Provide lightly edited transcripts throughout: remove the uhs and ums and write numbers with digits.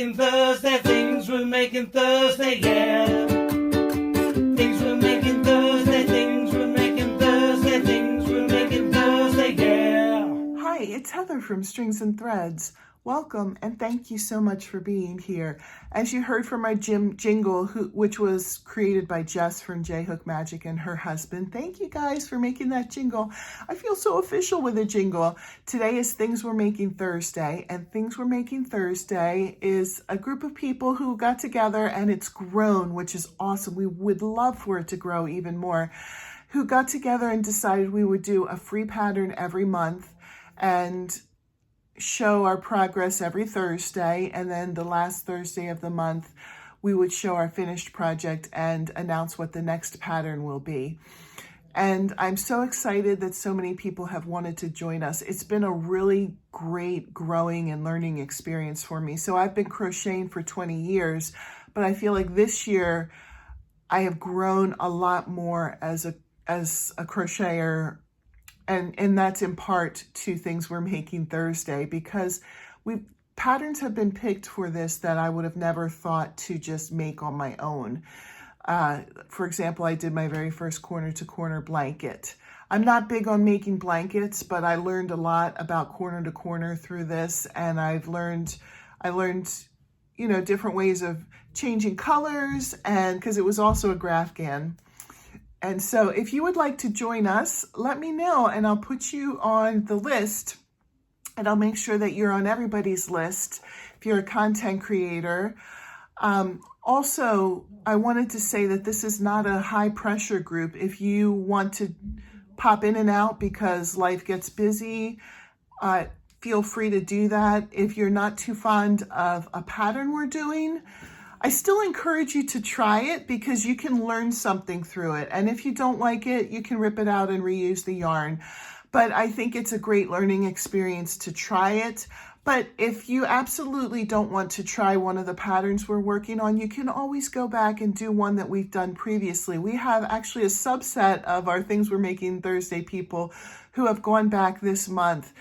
making Thursday, things we're making Thursday, yeah. Things we're making Thursday, things we're making Thursday, things we're making Thursday, yeah. Hi, it's Heather from Strings and Threads. Welcome and thank you so much for being here. As you heard from my jingle, which was created by Jess from J Hook Magic and her husband. Thank you guys for making that jingle. I feel so official with a jingle. Today is Things We're Making Thursday, and Things We're Making Thursday is a group of people who got together and it's grown, which is awesome. We would love for it to grow even more. Who got together and decided we would do a free pattern every month and show our progress every Thursday, and then the last Thursday of the month we would show our finished project and announce what the next pattern will be. And I'm so excited that so many people have wanted to join us. It's been a really great growing and learning experience for me. So I've been crocheting for 20 years, but I feel like this year I have grown a lot more as a crocheter. And that's in part to Things We're Making Thursday, because patterns have been picked for this that I would have never thought to just make on my own. For example, I did my very first corner-to-corner blanket. I'm not big on making blankets, but I learned a lot about corner-to-corner through this, and I learned, different ways of changing colors, and because it was also a Grafgan. And so if you would like to join us, let me know and I'll put you on the list, and I'll make sure that you're on everybody's list if you're a content creator. Also, I wanted to say that this is not a high pressure group. If you want to pop in and out because life gets busy, feel free to do that. If you're not too fond of a pattern we're doing, I still encourage you to try it because you can learn something through it. And if you don't like it, you can rip it out and reuse the yarn. But I think it's a great learning experience to try it. But if you absolutely don't want to try one of the patterns we're working on, you can always go back and do one that we've done previously. We have actually a subset of our Things We're Making Thursday people who have gone back this month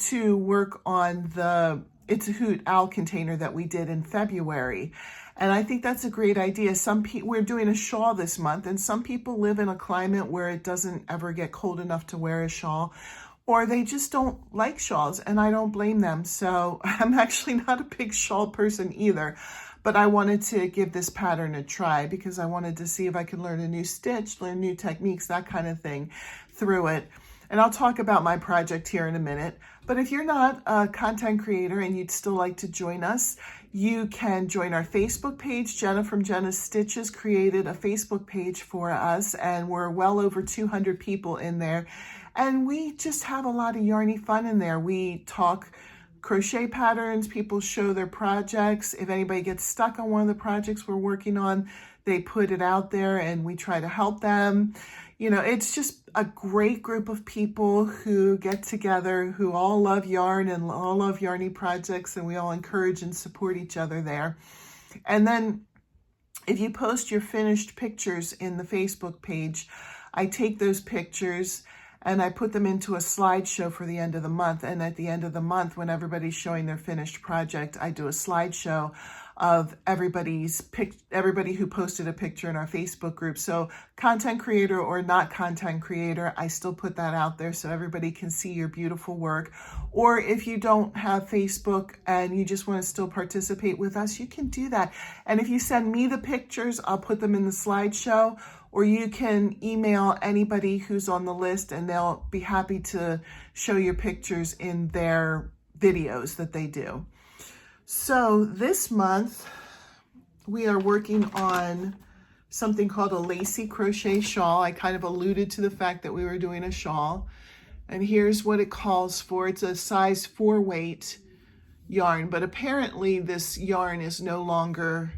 to work on the It's a Hoot owl container that we did in February. And I think that's a great idea. We're doing a shawl this month, and some people live in a climate where it doesn't ever get cold enough to wear a shawl, or they just don't like shawls, and I don't blame them. So I'm actually not a big shawl person either, but I wanted to give this pattern a try because I wanted to see if I could learn a new stitch, learn new techniques, that kind of thing through it. And I'll talk about my project here in a minute. But if you're not a content creator and you'd still like to join us, you can join our Facebook page. Jenna from Jenna's Stitches created a Facebook page for us, and we're well over 200 people in there. And we just have a lot of yarny fun in there. We talk crochet patterns, people show their projects. If anybody gets stuck on one of the projects we're working on, they put it out there and we try to help them. It's just a great group of people who get together, who all love yarn and all love yarny projects, and we all encourage and support each other there. And then if you post your finished pictures in the Facebook page, I take those pictures and I put them into a slideshow for the end of the month. And at the end of the month, when everybody's showing their finished project, I do a slideshow of everybody who posted a picture in our Facebook group. So content creator or not content creator, I still put that out there so everybody can see your beautiful work. Or if you don't have Facebook and you just want to still participate with us, you can do that. And if you send me the pictures, I'll put them in the slideshow, or you can email anybody who's on the list and they'll be happy to show your pictures in their videos that they do. So this month we are working on something called a lacy crochet shawl. I kind of alluded to the fact that we were doing a shawl, and here's what it calls for. It's a size 4 weight yarn, but apparently this yarn is no longer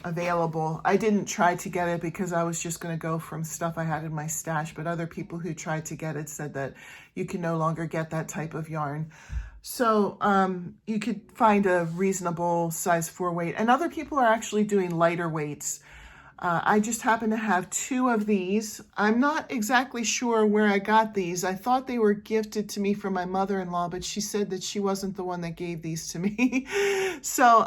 available. I didn't try to get it because I was just going to go from stuff I had in my stash, but other people who tried to get it said that you can no longer get that type of yarn. So you could find a reasonable size 4 weight, and other people are actually doing lighter weights. I just happen to have 2 of these. I'm not exactly sure where I got these. I thought they were gifted to me from my mother-in-law, but she said that she wasn't the one that gave these to me. So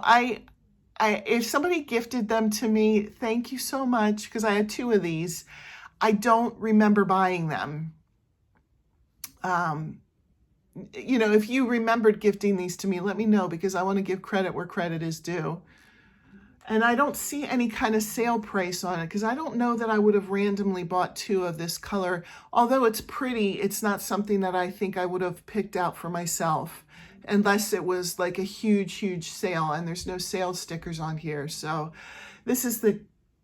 if somebody gifted them to me, thank you so much, because I had 2 of these. I don't remember buying them. You know, if you remembered gifting these to me, let me know, because I want to give credit where credit is due. And I don't see any kind of sale price on it, because I don't know that I would have randomly bought 2 of this color. Although it's pretty, it's not something that I think I would have picked out for myself, unless it was like a huge, huge sale, and there's no sale stickers on here. So this is the,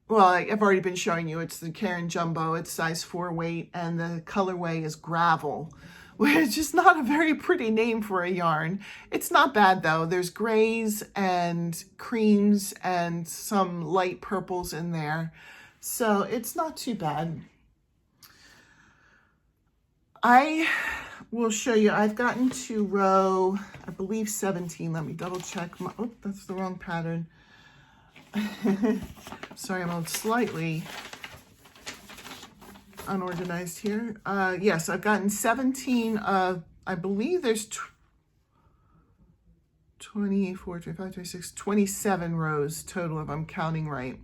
well, I've already been showing you, it's the Karen Jumbo. It's size 4 weight, and the colorway is Gravel, which is not a very pretty name for a yarn. It's not bad though. There's grays and creams and some light purples in there. So it's not too bad. I will show you, I've gotten to row, I believe 17. Let me double check. Oh, that's the wrong pattern. Sorry, I'm slightly unorganized here. Yes, I've gotten 17 of, I believe there's 24, 25, 26, 27 rows total, if I'm counting right.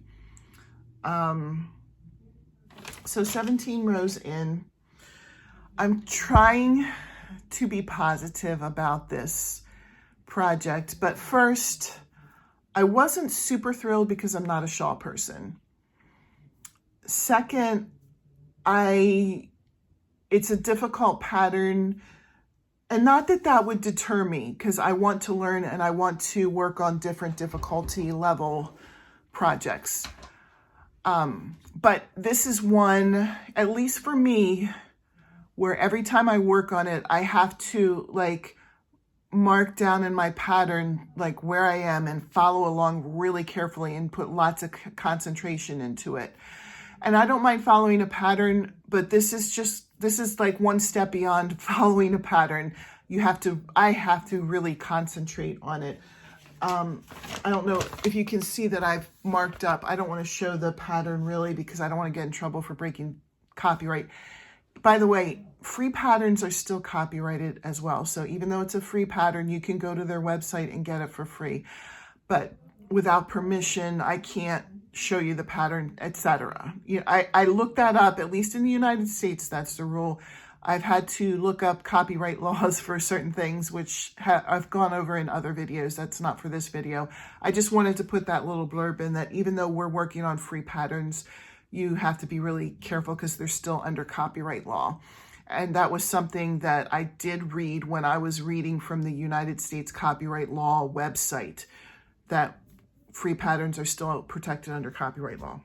So 17 rows in. I'm trying to be positive about this project, but first, I wasn't super thrilled because I'm not a shawl person. Second, it's a difficult pattern, and not that that would deter me, because I want to learn and I want to work on different difficulty level projects. But this is one, at least for me, where every time I work on it, I have to like mark down in my pattern like where I am and follow along really carefully and put lots of concentration into it. And I don't mind following a pattern, but this is like one step beyond following a pattern. I have to really concentrate on it. I don't know if you can see that I've marked up. I don't want to show the pattern really, because I don't want to get in trouble for breaking copyright. By the way, free patterns are still copyrighted as well. So even though it's a free pattern, you can go to their website and get it for free. But without permission, I can't show you the pattern, etc. I looked that up, at least in the United States, that's the rule. I've had to look up copyright laws for certain things, which I've gone over in other videos. That's not for this video. I just wanted to put that little blurb in, that even though we're working on free patterns, you have to be really careful because they're still under copyright law. And that was something that I did read when I was reading from the United States copyright law website, that free patterns are still protected under copyright law.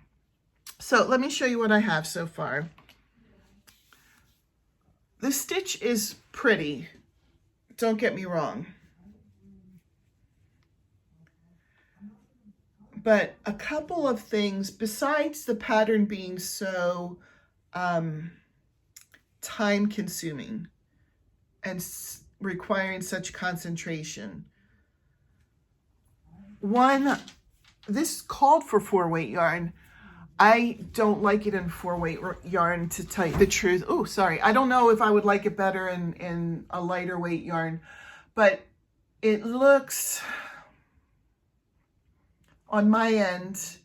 So let me show you what I have so far. The stitch is pretty, don't get me wrong. But a couple of things, besides the pattern being so time consuming and requiring such concentration. One, this called for 4-weight yarn. I don't like it in 4-weight yarn, to tell you the truth. Oh, sorry. I don't know if I would like it better in a lighter weight yarn, but it looks, on my end,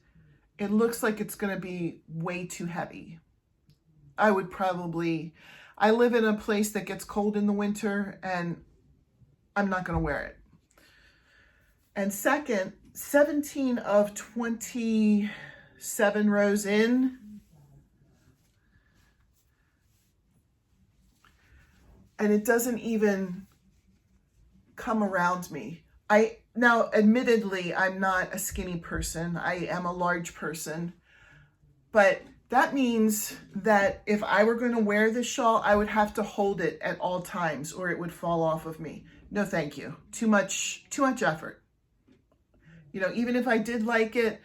it looks like it's going to be way too heavy. I live in a place that gets cold in the winter, and I'm not going to wear it. And second, 17 of 27 rows in, and it doesn't even come around me. Now, admittedly, I'm not a skinny person. I am a large person, but that means that if I were going to wear this shawl, I would have to hold it at all times or it would fall off of me. No, thank you. Too much effort. You know, even if I did like it,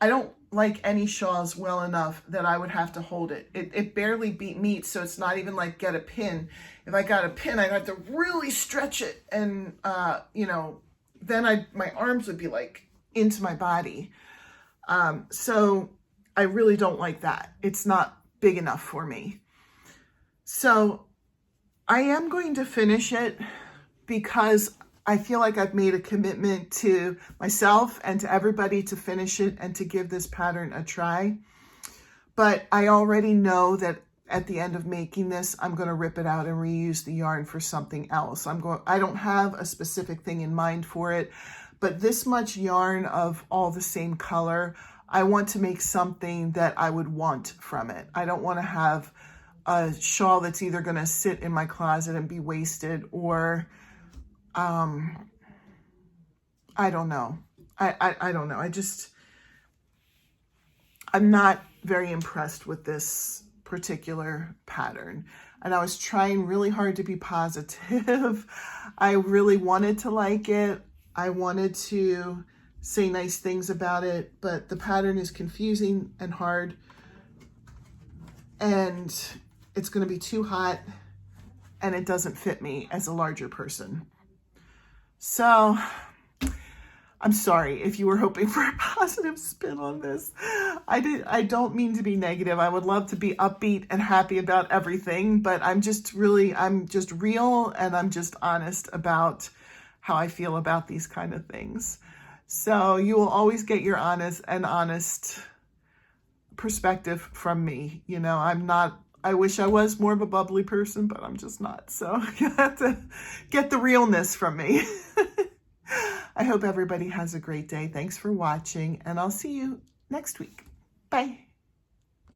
I don't like any shawls well enough that I would have to hold it. It barely meets, so it's not even like get a pin. If I got a pin, I'd have to really stretch it, and you know, then my arms would be like into my body. So I really don't like that. It's not big enough for me. So I am going to finish it because I feel like I've made a commitment to myself and to everybody to finish it and to give this pattern a try. But I already know that at the end of making this, I'm going to rip it out and reuse the yarn for something else. I don't have a specific thing in mind for it, but this much yarn of all the same color, I want to make something that I would want from it. I don't want to have a shawl that's either going to sit in my closet and be wasted, or I don't know. I don't know. I'm not very impressed with this particular pattern. And I was trying really hard to be positive. I really wanted to like it. I wanted to say nice things about it, but the pattern is confusing and hard, and it's going to be too hot, and it doesn't fit me as a larger person. So I'm sorry if you were hoping for a positive spin on this. I don't mean to be negative. I would love to be upbeat and happy about everything, but I'm just real, and I'm just honest about how I feel about these kind of things. So you will always get your honest perspective from me. You know, I wish I was more of a bubbly person, but I'm just not. So you have to get the realness from me. I hope everybody has a great day. Thanks for watching, and I'll see you next week. Bye.